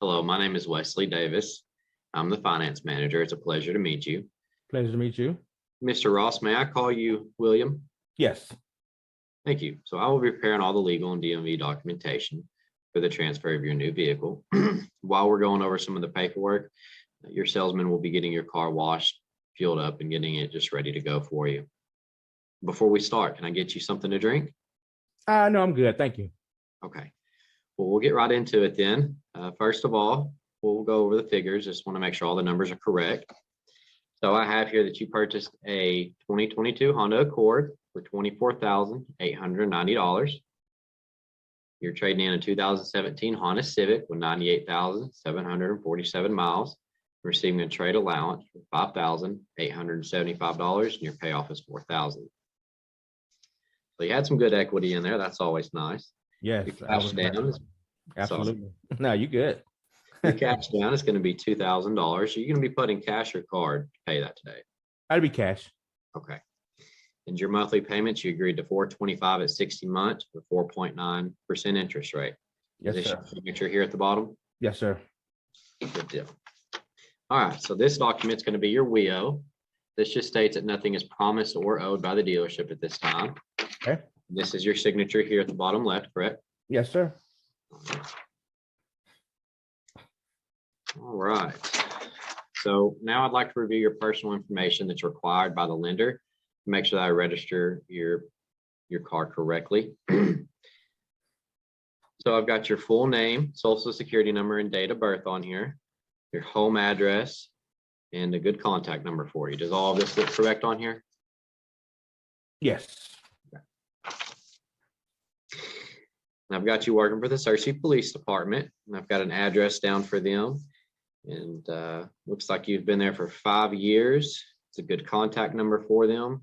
Hello, my name is Wesley Davis. I'm the finance manager. It's a pleasure to meet you. Pleasure to meet you. Mr. Ross, may I call you William? Yes. Thank you. So I will be preparing all the legal and DMV documentation for the transfer of your new vehicle. While we're going over some of the paperwork, your salesman will be getting your car washed, fueled up, and getting it just ready to go for you. Before we start, can I get you something to drink? No, I'm good. Thank you. Okay. Well, we'll get right into it then. First of all, we'll go over the figures. Just want to make sure all the numbers are correct. So I have here that you purchased a 2022 Honda Accord for $24,890. You're trading in a 2017 Honda Civic with 98,747 miles, receiving a trade allowance for $5,875, and your payoff is $4,000. So you had some good equity in there. That's always nice. Yes. Your cash down is Absolutely. No, you good. your cash down is going to be $2,000. So you're going to be putting cash or card to pay that today. That'd be cash. Okay. And your monthly payments, you agreed to $425 at 60 months with 4.9% interest rate. Yes, Is this sir. your signature here at the bottom? Yes, sir. Good deal. All right. So this document's going to be your WIO. This just states that nothing is promised or owed by the dealership at this time. Okay. This is your signature here at the bottom left, correct? Yes, sir. All right. So now I'd like to review your personal information that's required by the lender to make sure that I register your car correctly. So I've got your full name, social security number, and date of birth on here, your home address, and a good contact number for you. Does all of this look correct on here? Yes. And I've got you working for the Searcy Police Department, and I've got an address down for them. And looks like you've been there for 5 years. It's a good contact number for them.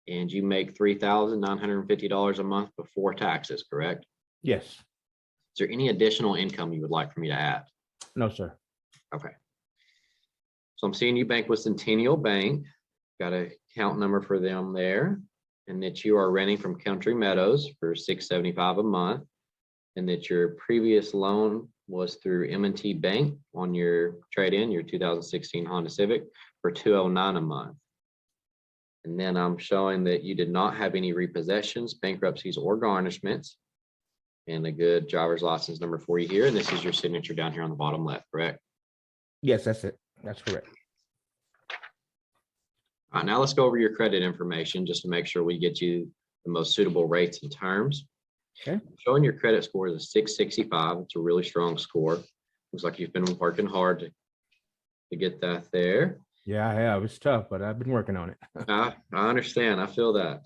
And you make $3,950 a month before taxes, correct? Yes. Is there any additional income you would like for me to add? No, sir. Okay. So I'm seeing you bank with Centennial Bank. Got an account number for them there. And that you are renting from Country Meadows for $675 a month. And that your previous loan was through M&T Bank on your trade-in, your 2016 Honda Civic, for $209 a month. And then I'm showing that you did not have any repossessions, bankruptcies, or garnishments. And a good driver's license number for you here. And this is your signature down here on the bottom left, correct? Yes, that's it. That's correct. All right, now let's go over your credit information just to make sure we get you the most suitable rates and terms. Okay. Showing your credit score is a 665. It's a really strong score. Looks like you've been working hard to get that there. Yeah, I have. It's tough, but I've been working on it. I understand. I feel that.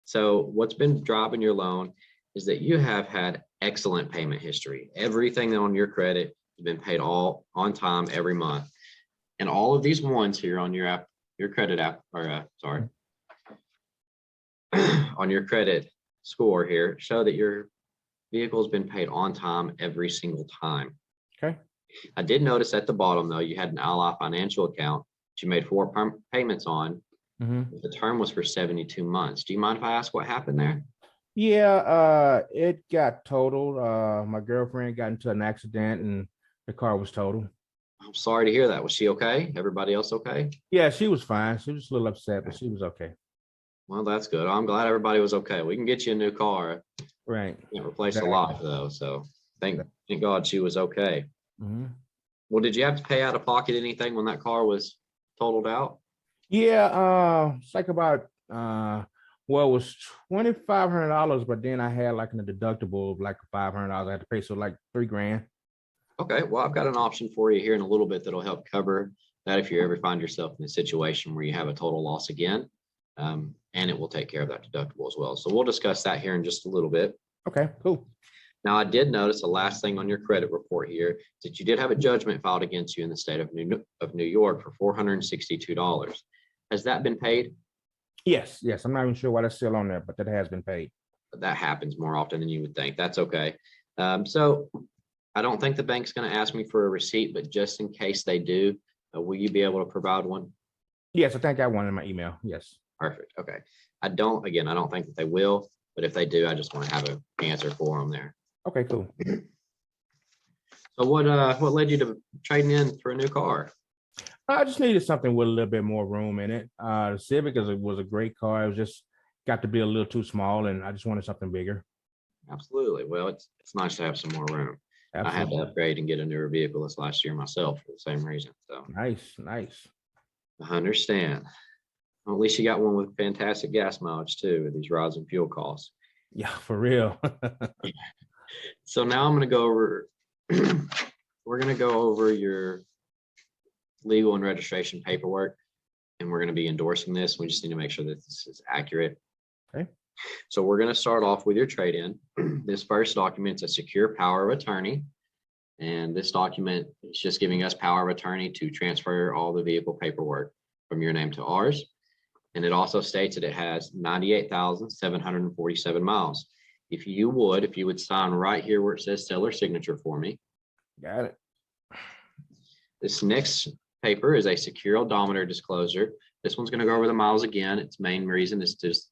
So what's been driving your loan is that you have had excellent payment history. Everything on your credit has been paid all on time every month. And all of these ones here on your app, your credit app, or sorry, on your credit score here show that your vehicle has been paid on time every single time. Okay. I did notice at the bottom though, you had an Ally financial account that you made 4 payments on. The term was for 72 months. Do you mind if I ask what happened there? Yeah, it got totaled. My girlfriend got into an accident and the car was totaled. I'm sorry to hear that. Was she okay? Everybody else okay? Yeah, she was fine. She was a little upset, but she was okay. Well, that's good. I'm glad everybody was okay. We can get you a new car. Right. Can't replace a Exactly. life though. So thank God she was okay. Mm-hmm. Well, did you have to pay out of pocket anything when that car was totaled out? Yeah, it's like about well, it was $2,500, but then I had like a deductible of like $500 I had to pay, so like $3,000. Okay, well, I've got an option for you here in a little bit that'll help cover that if you ever find yourself in a situation where you have a total loss again, and it will take care of that deductible as well. So we'll discuss that here in just a little bit. Okay, cool. Now, I did notice the last thing on your credit report here is that you did have a judgment filed against you in the state of New York for $462. Has that been paid? Yes, I'm not even sure why that's still on there, but that has been paid. That happens more often than you would think. That's okay. So I don't think the bank's going to ask me for a receipt, but just in case they do, will you be able to provide one? Yes, I think I got one in my email. Yes. Perfect. Okay. I don't think that they will, but if they do, I just want to have an answer for them there. Okay, cool. So what led you to trading in for a new car? I just needed something with a little bit more room in it. The Civic was a great car. It was just got to be a little too small, and I just wanted something bigger. Absolutely. Well, it's nice to have some more room. I had to Absolutely. upgrade and get a newer vehicle this last year myself for the same reason. So Nice, nice. I understand. Well, at least you got one with fantastic gas mileage too, with these rising fuel costs. Yeah, for real. So now I'm going to go over, we're going to go over your legal and registration paperwork, and we're going to be endorsing this. We just need to make sure that this is accurate. Okay. So we're going to start off with your trade-in. This first document's a secure power of attorney. And this document is just giving us power of attorney to transfer all the vehicle paperwork from your name to ours. And it also states that it has 98,747 miles. If you would sign right here where it says seller signature for me. Got it. This next paper is a secure odometer disclosure. This one's going to go over the miles again. Its main reason is to just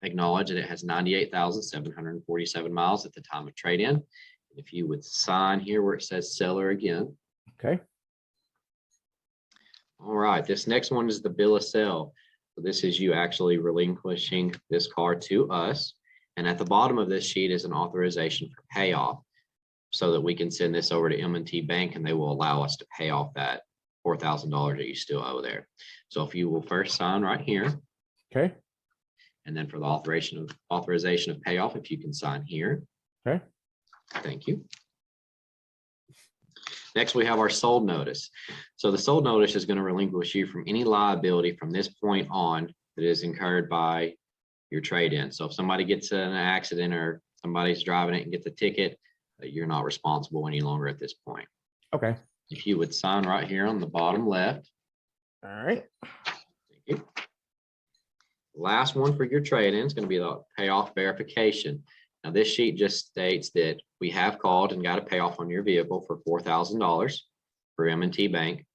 acknowledge that it has 98,747 miles at the time of trade-in. If you would sign here where it says seller again. Okay. All right, this next one is the bill of sale. So this is you actually relinquishing this car to us. And at the bottom of this sheet is an authorization for payoff so that we can send this over to M&T Bank and they will allow us to pay off that $4,000 that you still owe there. So if you will first sign right here. Okay. And then for the authorization of payoff, if you can sign here. Okay. Thank you. Next, we have our sold notice. So the sold notice is going to relinquish you from any liability from this point on that is incurred by your trade-in. So if somebody gets in an accident or somebody's driving it and gets a ticket, you're not responsible any longer at this point. Okay. If you would sign right here on the bottom left. All right. Thank you. Last one for your trade-in is going to be the payoff verification. Now, this sheet just states that we have called and got a payoff on your vehicle for $4,000 for M&T Bank.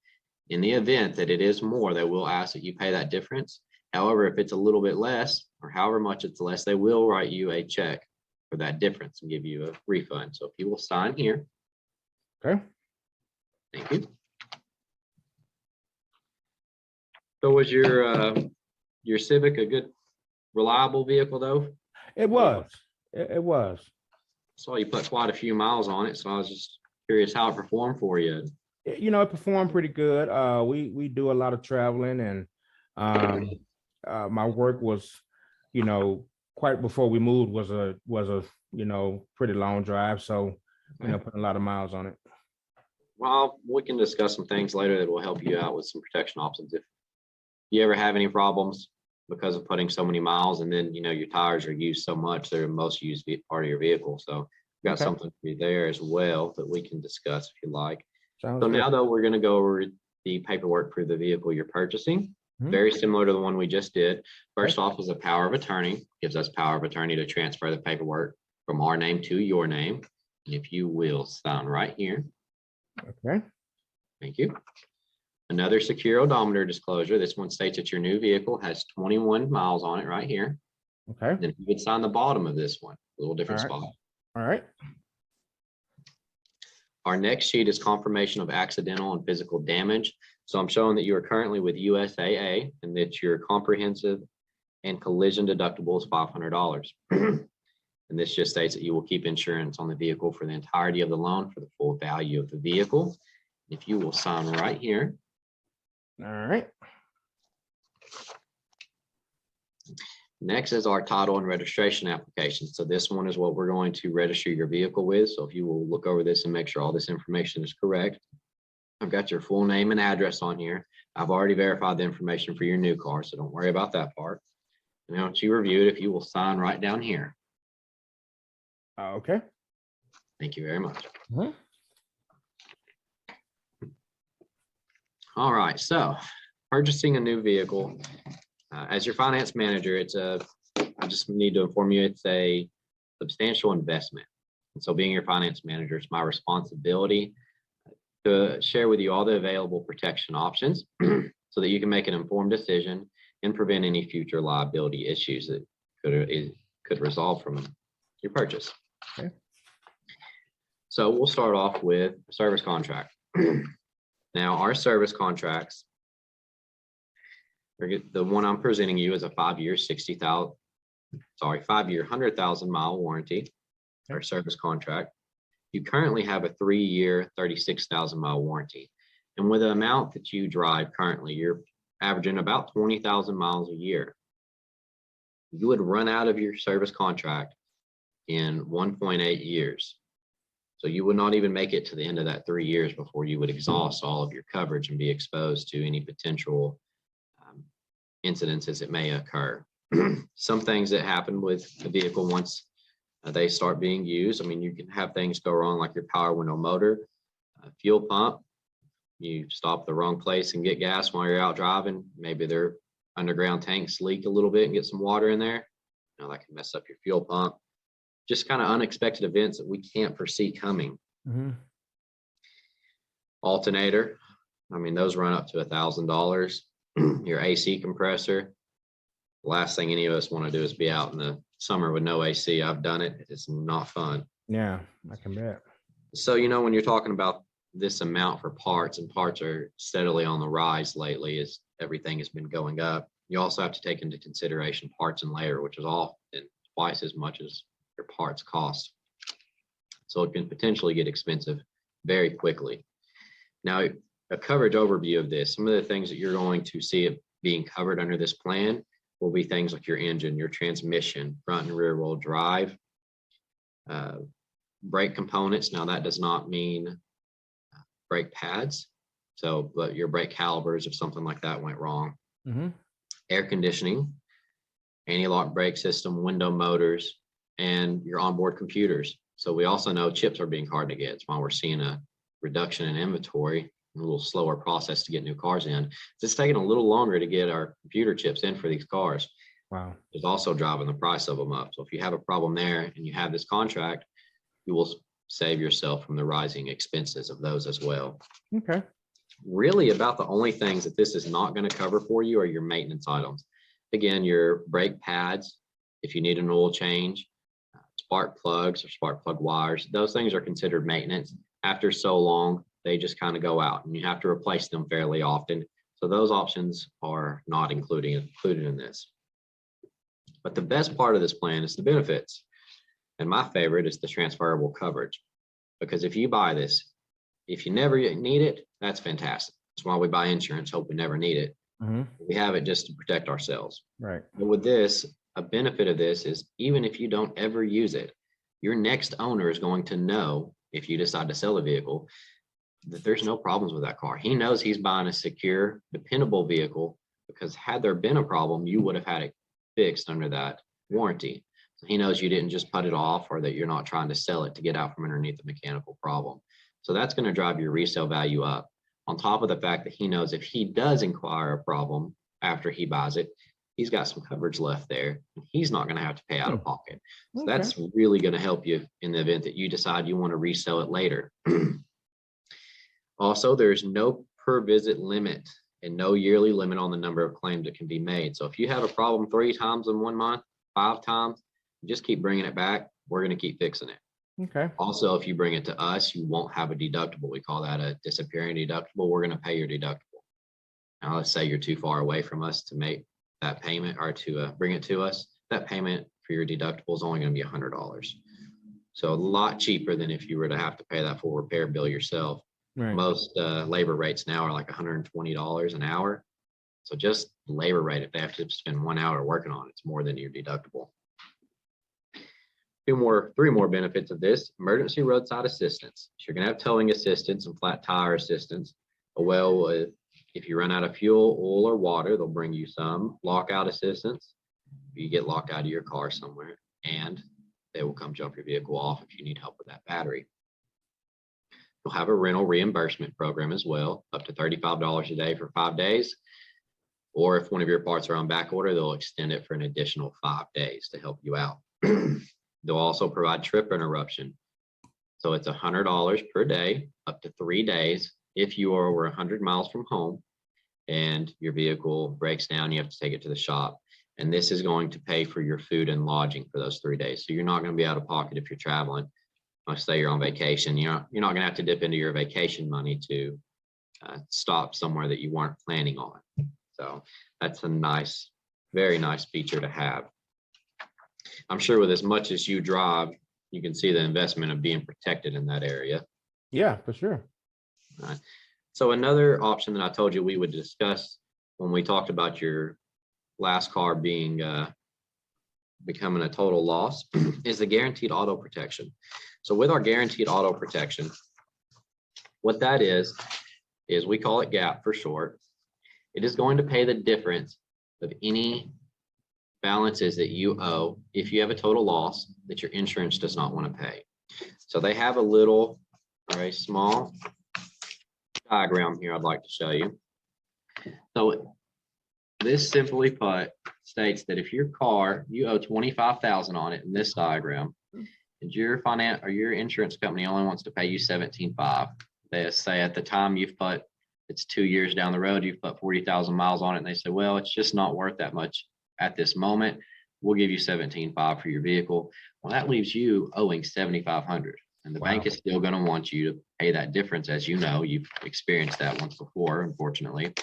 In the event that it is more, they will ask that you pay that difference. However, if it's a little bit less or however much it's less, they will write you a check for that difference and give you a refund. So if you will sign here. Okay. Thank you. So was your Civic a good, reliable vehicle though? It was. It was. Saw you put quite a few miles on it, so I was just curious how it performed for you. You know, it performed pretty good. We do a lot of traveling, and my work was, you know, quite before we moved was a pretty long drive. So, you know, putting a lot of miles on it. Well, we can discuss some things later that will help you out with some protection options. If you ever have any problems because of putting so many miles, and then, you know, your tires are used so much, they're the most used part of your vehicle. So we've got something for you there as well that we can discuss if you like. Sounds So good. now though, we're going to go over the paperwork for the vehicle you're purchasing. Very similar to the one we just did. First off is a power of attorney, gives us power of attorney to transfer the paperwork from our name to your name. And if you will sign right here. Okay. Thank you. Another secure odometer disclosure. This one states that your new vehicle has 21 miles on it right here. Okay. Then if you could sign the bottom of this one, a little different All right. spot. All right. Our next sheet is confirmation of accidental and physical damage. So I'm showing that you are currently with USAA and that your comprehensive and collision deductible is $500. And this just states that you will keep insurance on the vehicle for the entirety of the loan for the full value of the vehicle. If you will sign right here. All right. Next is our title and registration application. So this one is what we're going to register your vehicle with. So if you will look over this and make sure all this information is correct. I've got your full name and address on here. I've already verified the information for your new car, so don't worry about that part. And once you review it, if you will sign right down here. Okay. Thank you very much. Mhm. All right, so purchasing a new vehicle. As your finance manager, I just need to inform you, it's a substantial investment. And so being your finance manager, it's my responsibility to share with you all the available protection options so that you can make an informed decision and prevent any future liability issues that could result from your purchase. Okay. So we'll start off with a service contract. Now, our service contracts, the one I'm presenting you is a 5-year, 100,000 mile warranty, our service contract. You currently have a 3-year, 36,000 mile warranty. And with the amount that you drive currently, you're averaging about 20,000 miles a year. You would run out of your service contract in 1.8 years. So you would not even make it to the end of that 3 years before you would exhaust all of your coverage and be exposed to any potential incidents as it may occur. Some things that happen with the vehicle once they start being used. I mean, you can have things go wrong like your power window motor, fuel pump. You stop the wrong place and get gas while you're out driving. Maybe their underground tanks leak a little bit and get some water in there. You know, that can mess up your fuel pump. Just kind of unexpected events that we can't foresee coming. Alternator, I mean, those run up to $1,000. Your AC compressor. The last thing any of us want to do is be out in the summer with no AC. I've done it. It's not fun. Yeah, I can bet. So, you know, when you're talking about this amount for parts, and parts are steadily on the rise lately as everything has been going up, you also have to take into consideration parts and labor, which is often twice as much as your parts cost. So it can potentially get expensive very quickly. Now, a coverage overview of this, some of the things that you're going to see it being covered under this plan will be things like your engine, your transmission, front and rear wheel drive, brake components. Now that does not mean brake pads. So, but your brake calipers, if something like that went wrong, air conditioning, anti-lock brake system, window motors, and your onboard computers. So we also know chips are being hard to get. It's why we're seeing a reduction in inventory, a little slower process to get new cars in. It's taking a little longer to get our computer chips in for these cars. Wow. It's also driving the price of them up. So if you have a problem there and you have this contract, you will save yourself from the rising expenses of those as well. Okay. Really about the only things that this is not going to cover for you are your maintenance items. Again, your brake pads, if you need an oil change, spark plugs or spark plug wires, those things are considered maintenance. After so long, they just kind of go out and you have to replace them fairly often. So those options are not included in this. But the best part of this plan is the benefits. And my favorite is the transferable coverage. Because if you buy this, if you never need it, that's fantastic. That's why we buy insurance, hope we never need it. We have it just to protect ourselves. Right. But with this, a benefit of this is even if you don't ever use it, your next owner is going to know, if you decide to sell a vehicle, that there's no problems with that car. He knows he's buying a secure, dependable vehicle, because had there been a problem, you would have had it fixed under that warranty. So he knows you didn't just put it off, or that you're not trying to sell it to get out from underneath the mechanical problem. So that's going to drive your resale value up, on top of the fact that he knows if he does inquire a problem after he buys it, he's got some coverage left there. And he's not going to have to pay out of pocket. So that's really going to help you in the event that you decide you want to resell it later. Also, there's no per visit limit and no yearly limit on the number of claims that can be made. So if you have a problem 3 times in 1 month, 5 times, just keep bringing it back. We're going to keep fixing it. Okay. Also, if you bring it to us, you won't have a deductible. We call that a disappearing deductible. We're going to pay your deductible. Now, let's say you're too far away from us to make that payment or to bring it to us. That payment for your deductible is only going to be $100. So a lot cheaper than if you were to have to pay that full repair bill yourself. Right. Most labor rates now are like $120 an hour. So just labor rate, if they have to spend 1 hour working on it, it's more than your deductible. 3 more benefits of this: emergency roadside assistance. So you're going to have towing assistance and flat tire assistance. Well, if you run out of fuel, oil, or water, they'll bring you some. Lockout assistance, if you get locked out of your car somewhere, and they will come jump your vehicle off if you need help with that battery. You'll have a rental reimbursement program as well, up to $35 a day for 5 days. Or if one of your parts are on back order, they'll extend it for an additional 5 days to help you out. They'll also provide trip interruption. So it's $100 per day, up to 3 days. If you are over 100 miles from home and your vehicle breaks down, you have to take it to the shop. And this is going to pay for your food and lodging for those 3 days. So you're not going to be out of pocket if you're traveling. let's say you're on vacation, you're not gonna have to dip into your vacation money to stop somewhere that you weren't planning on. So that's a nice, very nice feature to have. I'm sure with as much as you drive, you can see the investment of being protected in that area. Yeah, for sure. So another option that I told you we would discuss when we talked about your last car being becoming a total loss is the guaranteed auto protection. So with our guaranteed auto protection, what that is we call it GAP for short. It is going to pay the difference of any balances that you owe if you have a total loss that your insurance does not want to pay. So they have a little, very small diagram here I'd like to show you. So this simply put states that if your car, you owe 25,000 on it in this diagram, and your finance or your insurance company only wants to pay you 17.5. They say at the time you've put, it's 2 years down the road, you've put 40,000 miles on it, and they say, well, it's just not worth that much at this moment. We'll give you 17.5 for your vehicle. Well, that leaves you owing 7,500, and the bank is still going to want you to pay that difference. As you know, you've experienced that once before, unfortunately.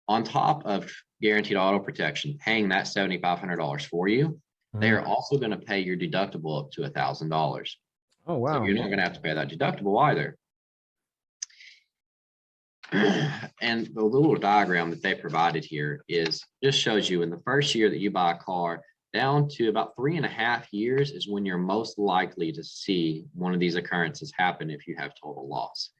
On top of guaranteed auto protection, paying that $7,500 for you, they are also going to pay your deductible up to $1,000. Oh, wow. So you're not going to have to pay that deductible either. And the little diagram that they provided here just shows you in the first year that you buy a car, down to about 3.5 years is when you're most likely to see one of these occurrences happen if you have total loss.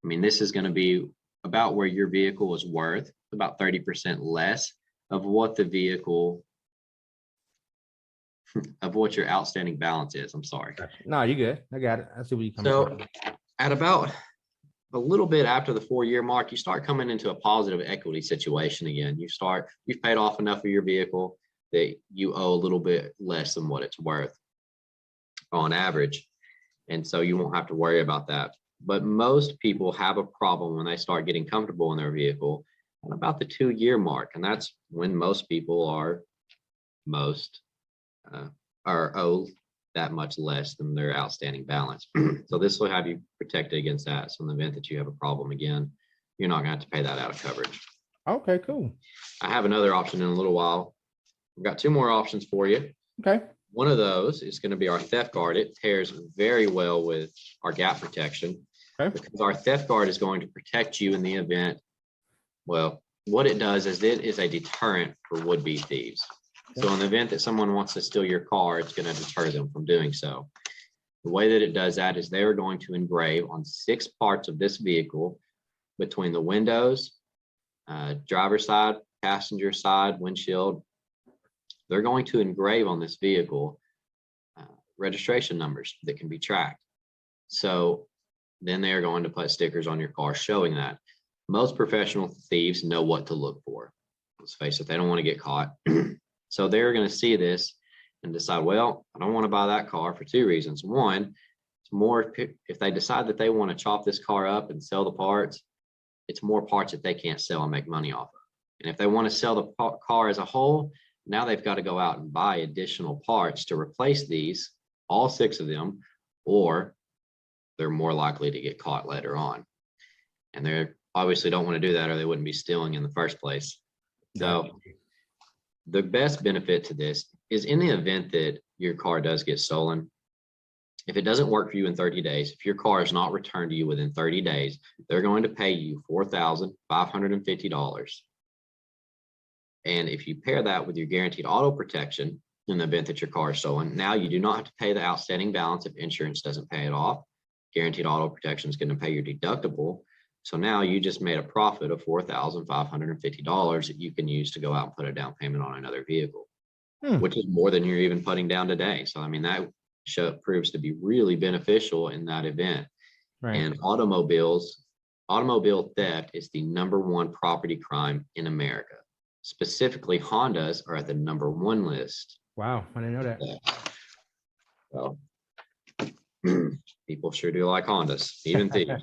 I mean, this is going to be about where your vehicle is worth, about 30% less of what the vehicle, of what your outstanding balance is. I'm sorry. No, you're good. I got it. I see what you're coming So from. at about a little bit after the 4-year mark, you start coming into a positive equity situation again. You've paid off enough of your vehicle that you owe a little bit less than what it's worth on average. And so you won't have to worry about that. But most people have a problem when they start getting comfortable in their vehicle at about the 2-year mark. And that's when most people are owed that much less than their outstanding balance. So this will have you protected against that. So in the event that you have a problem again, you're not gonna have to pay that out of coverage. Okay, cool. I have another option in a little while. We've got 2 more options for you. Okay. One of those is going to be our theft guard. It pairs very well with our gap protection. Okay. Because our theft guard is going to protect you in the event. Well, what it does is it is a deterrent for would-be thieves. So in the event that someone wants to steal your car, it's going to deter them from doing so. The way that it does that is they're going to engrave on 6 parts of this vehicle between the windows, driver's side, passenger side, windshield. They're going to engrave on this vehicle registration numbers that can be tracked. So then they are going to put stickers on your car showing that. Most professional thieves know what to look for. Let's face it, they don't want to get caught. So they're going to see this and decide, well, I don't want to buy that car for 2 reasons. One, it's more if they decide that they want to chop this car up and sell the parts, it's more parts that they can't sell and make money off of. And if they want to sell the car as a whole, now they've got to go out and buy additional parts to replace these, all 6 of them, or they're more likely to get caught later on. And they obviously don't want to do that or they wouldn't be stealing in the first place. So the best benefit to this is in the event that your car does get stolen, if it doesn't work for you in 30 days, if your car is not returned to you within 30 days, they're going to pay you $4,550. And if you pair that with your guaranteed auto protection in the event that your car is stolen, now you do not have to pay the outstanding balance if insurance doesn't pay it off. Guaranteed auto protection is going to pay your deductible. So now you just made a profit of $4,550 that you can use to go out and put a down payment on another vehicle, which is more than you're even putting down today. So, I mean, that proves to be really beneficial in that event. Right. And automobile theft is the #1 property crime in America. Specifically, Hondas are at the #1 list. Wow, I didn't know that. Well, people sure do like Hondas, even thieves.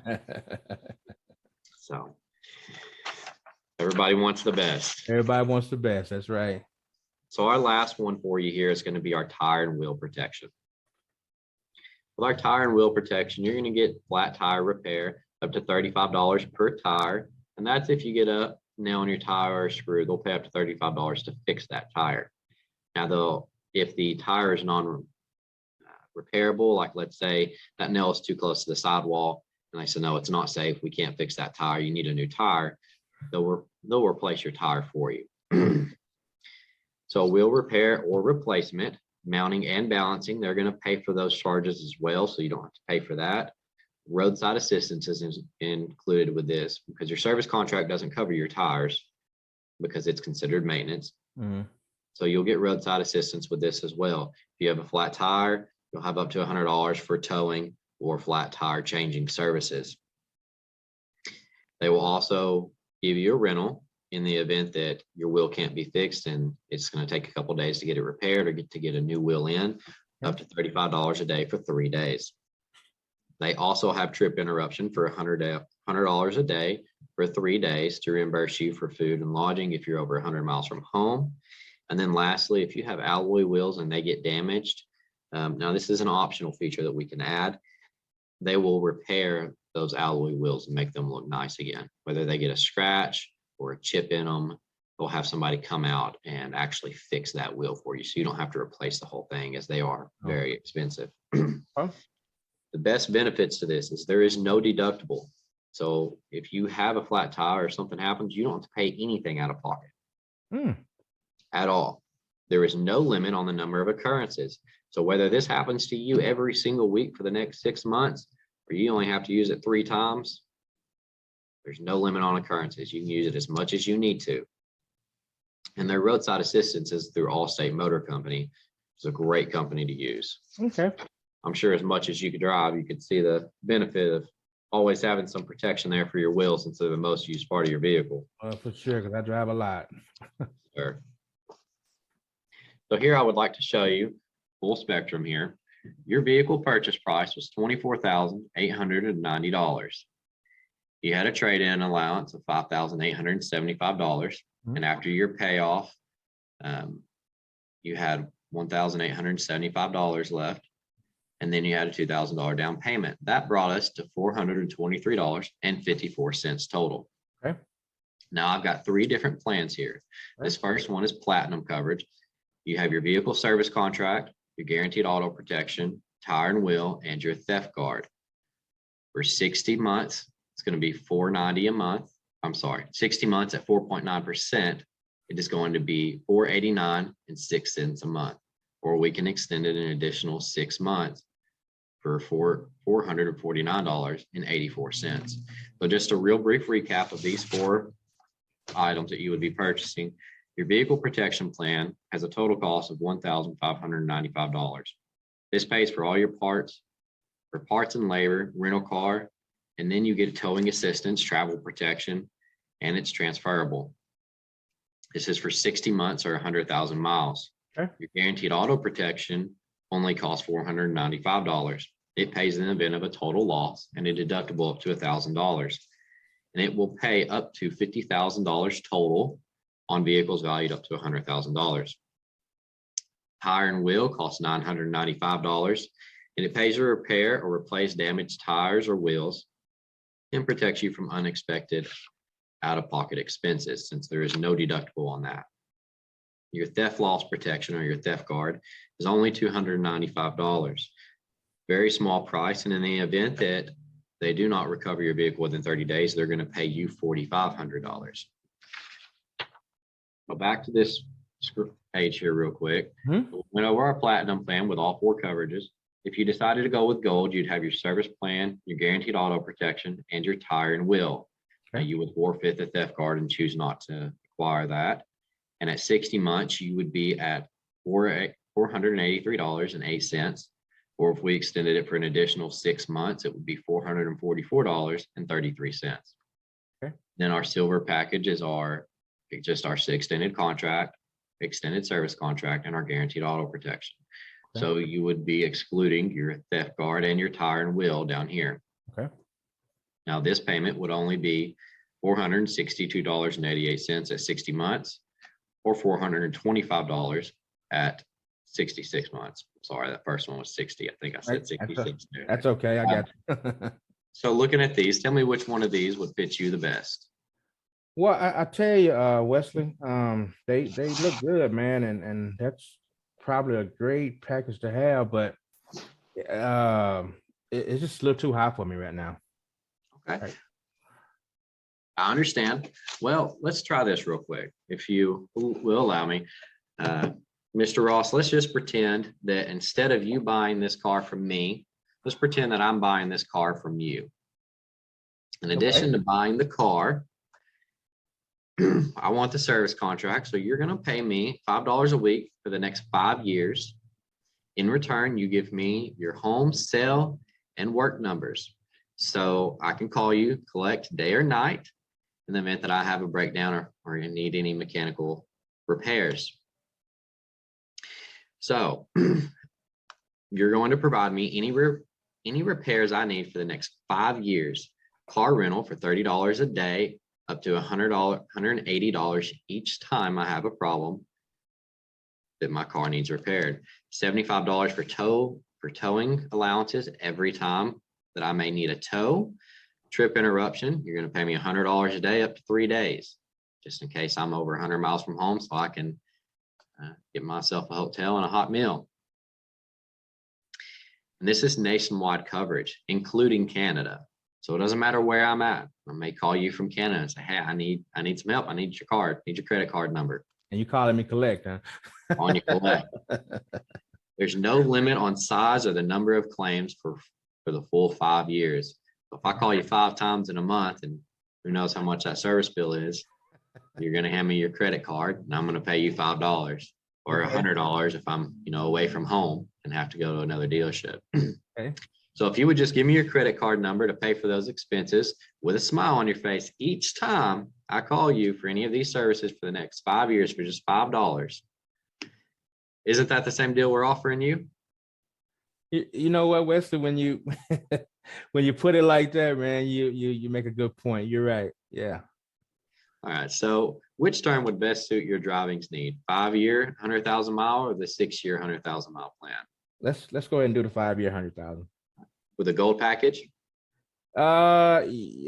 So everybody wants the best. Everybody wants the best. That's right. So our last one for you here is going to be our tire and wheel protection. With our tire and wheel protection, you're going to get flat tire repair up to $35 per tire. And that's if you get a nail in your tire or screw, they'll pay up to $35 to fix that tire. Now, if the tire is non-repairable, like let's say that nail is too close to the sidewall, and they said, no, it's not safe, we can't fix that tire, you need a new tire, they'll replace your tire for you. So wheel repair or replacement, mounting and balancing, they're going to pay for those charges as well, so you don't have to pay for that. Roadside assistance is included with this because your service contract doesn't cover your tires because it's considered maintenance. So you'll get roadside assistance with this as well. If you have a flat tire, you'll have up to $100 for towing or flat tire changing services. They will also give you a rental in the event that your wheel can't be fixed and it's going to take a couple of days to get it repaired or to get a new wheel in, up to $35 a day for 3 days. They also have trip interruption for $100 a day for 3 days to reimburse you for food and lodging if you're over 100 miles from home. And then lastly, if you have alloy wheels and they get damaged, now this is an optional feature that we can add. They will repair those alloy wheels and make them look nice again. Whether they get a scratch or a chip in them, they'll have somebody come out and actually fix that wheel for you. So you don't have to replace the whole thing, as they are very expensive. The best benefits to this is there is no deductible. So if you have a flat tire or something happens, you don't have to pay anything out of pocket at all. There is no limit on the number of occurrences. So whether this happens to you every single week for the next 6 months, or you only have to use it 3 times, there's no limit on occurrences. You can use it as much as you need to. And their roadside assistance is through Allstate Motor Company. It's a great company to use. Okay. I'm sure as much as you could drive, you could see the benefit of always having some protection there for your wheels instead of the most used part of your vehicle. For sure, because I drive a lot. Sure. So here I would like to show you full spectrum here. Your vehicle purchase price was $24,890. You had a trade-in allowance of $5,875. And after your payoff, you had $1,875 left. And then you had a $2,000 down payment. That brought us to $423.54 total. Okay. Now I've got 3 different plans here. This first one is platinum coverage. You have your vehicle service contract, your guaranteed auto protection, tire and wheel, and your theft guard. For 60 months, it's going to be $490 a month. I'm sorry, 60 months at 4.9%. It is going to be $489.06 a month. Or we can extend it an additional 6 months for $449.84. So just a real brief recap of these 4 items that you would be purchasing. Your vehicle protection plan has a total cost of $1,595. This pays for all your parts, for parts and labor, rental car, and then you get towing assistance, travel protection, and it's transferable. This is for 60 months or 100,000 miles. Okay. Your guaranteed auto protection only costs $495. It pays in the event of a total loss and a deductible up to $1,000. And it will pay up to $50,000 total on vehicles valued up to $100,000. Tire and wheel costs $995, and it pays to repair or replace damaged tires or wheels and protects you from unexpected out-of-pocket expenses, since there is no deductible on that. Your theft loss protection or your theft guard is only $295. Very small price, and in the event that they do not recover your vehicle within 30 days, they're going to pay you $4,500. Go back to this page here real quick. Went over our platinum plan with all 4 coverages. If you decided to go with gold, you'd have your service plan, your guaranteed auto protection, and your tire and wheel. Okay. You would forfeit the theft guard and choose not to acquire that. And at 60 months, you would be at $483.08. Or if we extended it for an additional 6 months, it would be $444.33. Okay. Then our silver packages are just our extended contract, extended service contract, and our guaranteed auto protection. Okay. So you would be excluding your theft guard and your tire and wheel down here. Okay. Now this payment would only be $462.88 at 60 months, or $425 at 66 months. Sorry, that first one was 60. I think I said 66 there. That's okay. I got you. So looking at these, tell me which one of these would fit you the best. Well, I tell you, Wesley, they look good, man, and that's probably a great package to have, but it's just a little too high for me right now. Okay. Right. I understand. Well, let's try this real quick, if you will allow me. Mr. Ross, let's just pretend that instead of you buying this car from me, let's pretend that I'm buying this car from you. In addition to buying the car, I want the service contract. So you're going to pay me $5 a week for the next 5 years. In return, you give me your home, cell, and work numbers. So I can call you, collect day or night in the event that I have a breakdown or need any mechanical repairs. So you're going to provide me any repairs I need for the next 5 years. Car rental for $30 a day, up to $180 each time I have a problem that my car needs repaired. $75 for towing allowances every time that I may need a tow. Trip interruption, you're going to pay me $100 a day up to 3 days, just in case I'm over 100 miles from home, so I can get myself a hotel and a hot meal. And this is nationwide coverage, including Canada. So it doesn't matter where I'm at. I may call you from Canada and say, hey, I need some help. I need your card, need your credit card number. And you calling me collect, huh? On your collect. There's no limit on size or the number of claims for the full 5 years. If I call you 5 times in a month, and who knows how much that service bill is, you're going to hand me your credit card and I'm going to pay you $5 or $100 if I'm, away from home and have to go to another dealership. Okay. So if you would just give me your credit card number to pay for those expenses with a smile on your face each time I call you for any of these services for the next 5 years for just $5. Isn't that the same deal we're offering you? You know what, Wesley, when you when you put it like that, man, you make a good point. You're right. Yeah. All right. So which term would best suit your driving's need? 5-year, 100,000 mile, or the 6-year, 100,000 mile plan? Let's go ahead and do the 5-year 100,000. With a gold package? Yeah,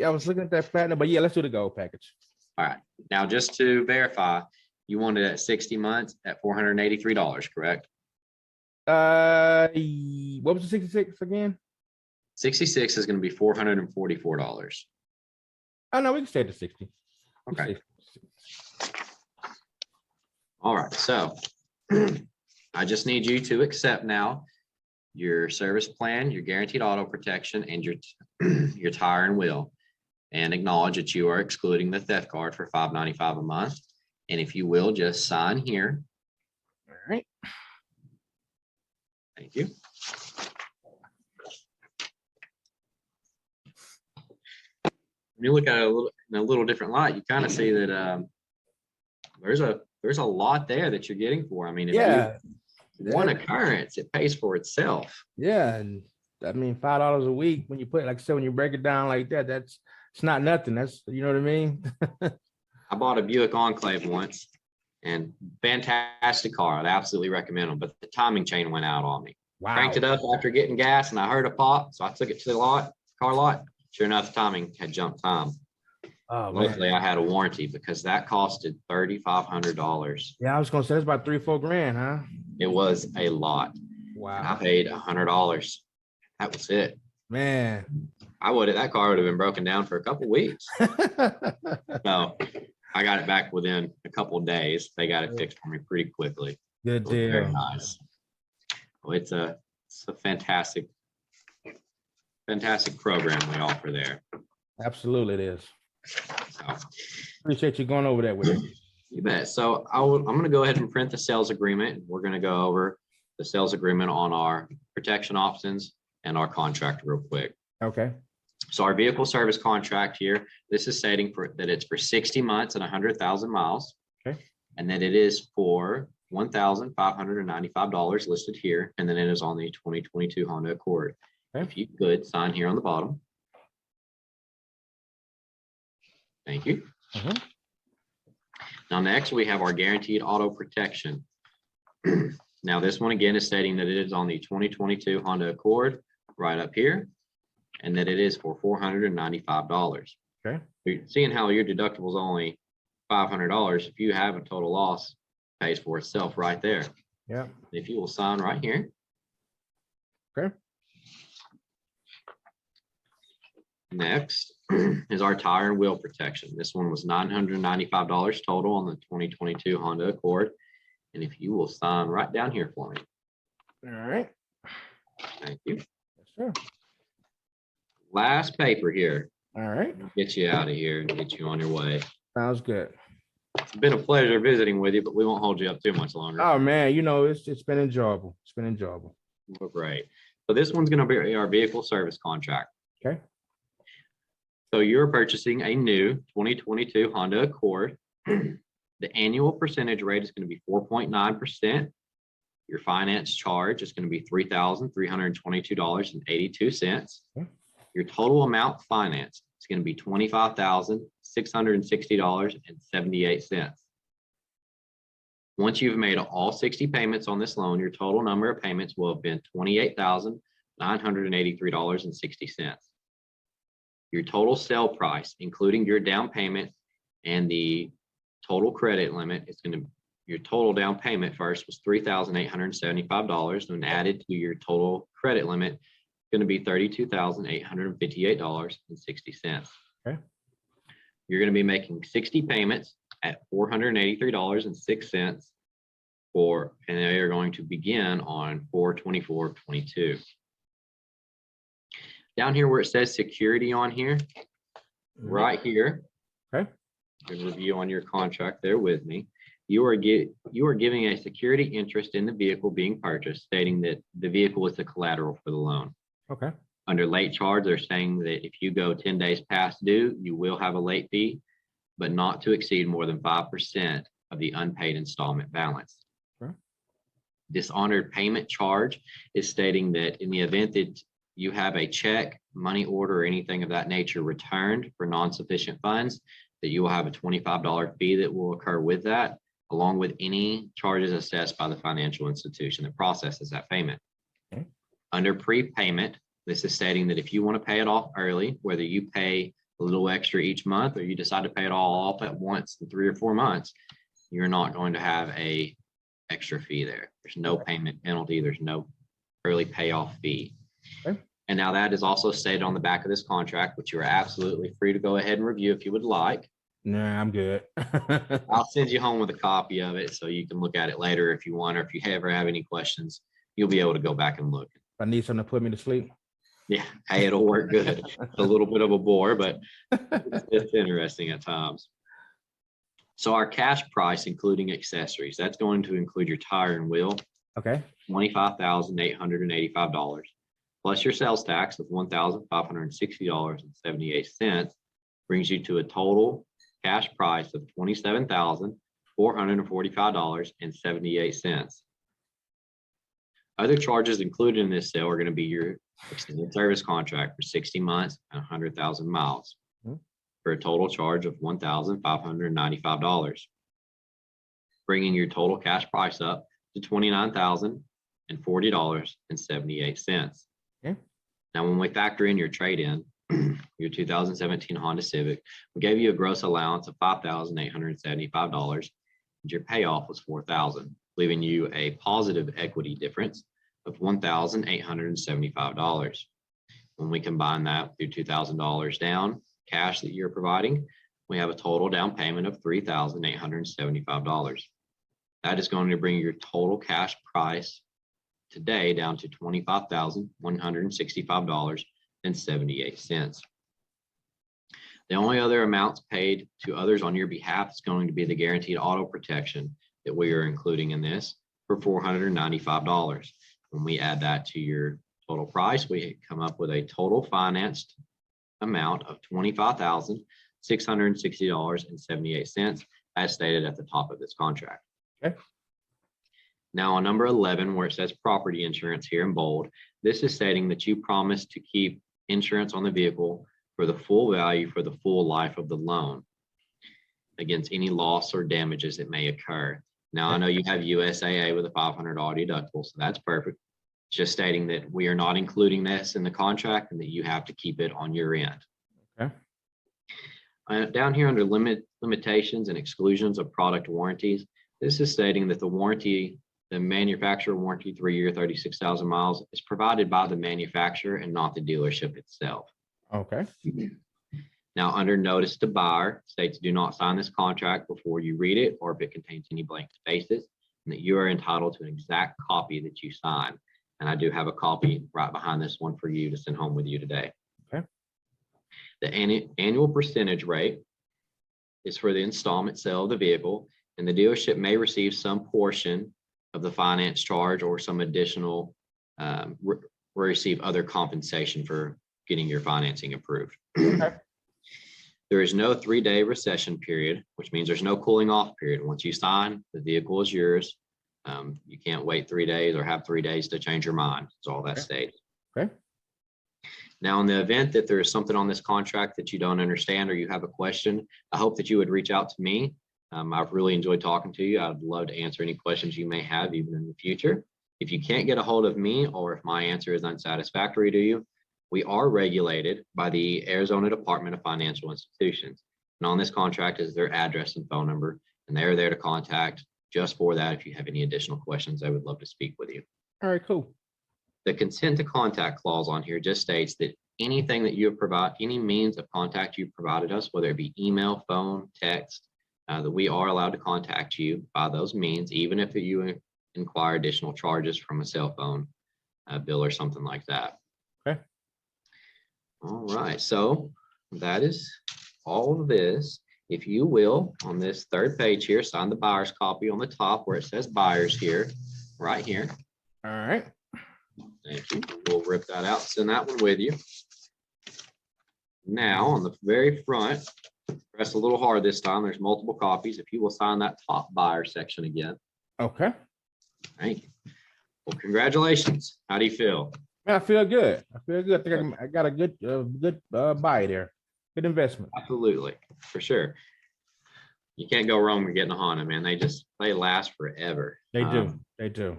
I was looking at that platinum, but yeah, let's do the gold package. All right. Now, just to verify, you wanted it at 60 months at $483, correct? What was the 66 again? 66 is going to be $444. Oh no, we can stay at the 60. Okay. All right. So I just need you to accept now your service plan, your guaranteed auto protection, and your tire and wheel, and acknowledge that you are excluding the theft card for $5.95 a month. And if you will, just sign here. All right. Thank you. When you look at it in a little different light, you kind of see that there's a lot there that you're getting for. I mean, if one occurrence, it pays for itself. Yeah, and I mean $5 a week when you put it, like I said, when you break it down like that, it's not nothing. That's, you know what I mean? I bought a Buick Enclave once, and fantastic car. I'd absolutely recommend them, but the timing chain went out on me. Wow. Cranked it up after getting gas, and I heard a pop, so I took it to the car lot. Sure enough, the timing had jumped time. Oh, luckily, I had a warranty because that costed $3,500. Yeah, I was gonna say it's about $3-4 grand, huh? It was a lot. Wow. And I paid $100. That was it. Man. That car would have been broken down for a couple of weeks. So I got it back within a couple of days. They got it fixed for me pretty quickly. Good deal. Very nice. Well, it's a fantastic program we offer there. Absolutely, it is. So Appreciate you going over that with me. you bet. So I'm going to go ahead and print the sales agreement. We're going to go over the sales agreement on our protection options and our contract real quick. Okay. So our vehicle service contract here, this is stating that it's for 60 months and 100,000 miles. Okay. And that it is for $1,595 listed here. And then it is on the 2022 Honda Accord. Okay. If you could sign here on the bottom. Thank you. Now next we have our guaranteed auto protection. Now, this one again is stating that it is on the 2022 Honda Accord right up here, and that it is for $495. Okay. You're seeing how your deductible is only $500. If you have a total loss, it pays for itself right there. Yeah. If you will sign right here. Okay. Next is our tire and wheel protection. This one was $995 total on the 2022 Honda Accord. And if you will sign right down here for me. All right. Thank you. Yes, sir. Last paper here. All right. Get you out of here and get you on your way. Sounds good. It's been a pleasure visiting with you, but we won't hold you up too much longer. Oh man, you know, it's been enjoyable. It's been enjoyable. Well, great. So this one's going to be our vehicle service contract. Okay. So you're purchasing a new 2022 Honda Accord. The annual percentage rate is going to be 4.9%. Your finance charge is going to be $3,322.82. Okay. Your total amount financed is going to be $25,660.78. Once you've made all 60 payments on this loan, your total number of payments will have been $28,983.60. Your total sale price, including your down payment and the total credit limit, is going to, your total down payment first was $3,875, and added to your total credit limit, going to be $32,858.60. Okay. You're going to be making 60 payments at $483.06 for, and they are going to begin on 4/24/22. Down here where it says security on here, right here. Okay. Good review on your contract there with me. You are giving a security interest in the vehicle being purchased, stating that the vehicle is the collateral for the loan. Okay. Under late charge, they're saying that if you go 10 days past due, you will have a late fee, but not to exceed more than 5% of the unpaid installment balance. Okay. Dishonored payment charge is stating that in the event that you have a check, money order, or anything of that nature returned for non-sufficient funds, that you will have a $25 fee that will occur with that, along with any charges assessed by the financial institution that processes that payment. Okay. Under prepayment, this is stating that if you want to pay it off early, whether you pay a little extra each month or you decide to pay it all off at once in 3 or 4 months, you're not going to have a extra fee there. There's no payment penalty. There's no early payoff fee. Okay. And now that is also stated on the back of this contract, which you are absolutely free to go ahead and review if you would like. Nah, I'm good. I'll send you home with a copy of it so you can look at it later if you want, or if you ever have any questions, you'll be able to go back and look. If I need something to put me to sleep. Yeah, hey, it'll work good. It's a little bit of a bore, but it's interesting at times. So our cash price, including accessories, that's going to include your tire and wheel, Okay. $25,885, plus your sales tax of $1,560.78, brings you to a total cash price of $27,445.78. Other charges included in this sale are going to be your extended service contract for 60 months and 100,000 miles for a total charge of $1,595, bringing your total cash price up to $29,040.78. Okay. Now, when we factor in your trade-in, your 2017 Honda Civic, we gave you a gross allowance of $5,875, and your payoff was $4,000, leaving you a positive equity difference of $1,875. When we combine that with your $2,000 down cash that you're providing, we have a total down payment of $3,875. That is going to bring your total cash price today down to $25,165.78. The only other amounts paid to others on your behalf is going to be the guaranteed auto protection that we are including in this for $495. When we add that to your total price, we come up with a total financed amount of $25,660.78, as stated at the top of this contract. Okay. Now on number 11, where it says property insurance here in bold, this is stating that you promise to keep insurance on the vehicle for the full value for the full life of the loan against any loss or damages that may occur. Now, I know you have USAA with a $500 deductible, so that's perfect. Just stating that we are not including this in the contract and that you have to keep it on your end. Okay. Down here under limitations and exclusions of product warranties, this is stating that the warranty, the manufacturer warranty 3-year, 36,000 miles is provided by the manufacturer and not the dealership itself. Okay. Now, under notice to buyer, states do not sign this contract before you read it or if it contains any blank spaces, and that you are entitled to an exact copy that you sign. And I do have a copy right behind this one for you to send home with you today. Okay. The annual percentage rate is for the installment sale of the vehicle, and the dealership may receive some portion of the finance charge or some additional, receive other compensation for getting your financing approved. Okay. There is no 3-day recession period, which means there's no cooling off period. Once you sign, the vehicle is yours. You can't wait 3 days or have 3 days to change your mind. That's all that states. Okay. Now, in the event that there is something on this contract that you don't understand or you have a question, I hope that you would reach out to me. I've really enjoyed talking to you. I'd love to answer any questions you may have even in the future. If you can't get a hold of me or if my answer is unsatisfactory to you, we are regulated by the Arizona Department of Financial Institutions. And on this contract is their address and phone number, and they're there to contact just for that. If you have any additional questions, I would love to speak with you. All right, cool. The consent to contact clause on here just states that anything that you have provided, any means of contact you provided us, whether it be email, phone, text, that we are allowed to contact you by those means, even if you inquire additional charges from a cell phone bill or something like that. Okay. All right, so that is all of this. If you will, on this third page here, sign the buyer's copy on the top where it says buyers here, right here. All right. Thank you. We'll rip that out, send that one with you. Now, on the very front, press a little hard this time. There's multiple copies. If you will sign that top buyer section again. Okay. Thank you. Well, congratulations. How do you feel? Man, I feel good. I feel good. I think I got a good buy there. Good investment. Absolutely, for sure. You can't go wrong with getting a Honda, man. They last forever. They do. They do.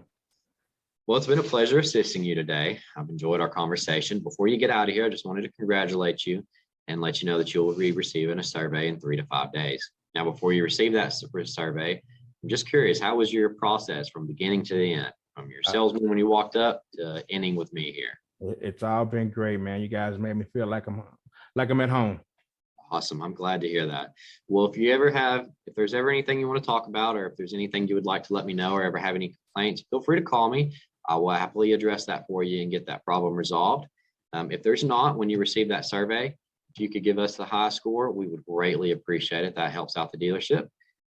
Well, it's been a pleasure assisting you today. I've enjoyed our conversation. Before you get out of here, I just wanted to congratulate you and let you know that you'll be receiving a survey in 3 to 5 days. Now, before you receive that survey, I'm just curious, how was your process from beginning to the end, from your salesman when you walked up to ending with me here? It's all been great, man. You guys made me feel like I'm at home. Awesome. I'm glad to hear that. Well, if there's ever anything you want to talk about, or if there's anything you would like to let me know or ever have any complaints, feel free to call me. I will happily address that for you and get that problem resolved. If there's not, when you receive that survey, if you could give us the high score, we would greatly appreciate it. That helps out the dealership.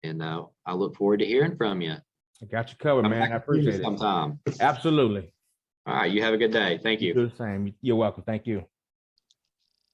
And I look forward to hearing from you. I got you covered, man. I appreciate it. Sometime. Absolutely. All right. You have a good day. Thank you. You do the same. You're welcome. Thank you.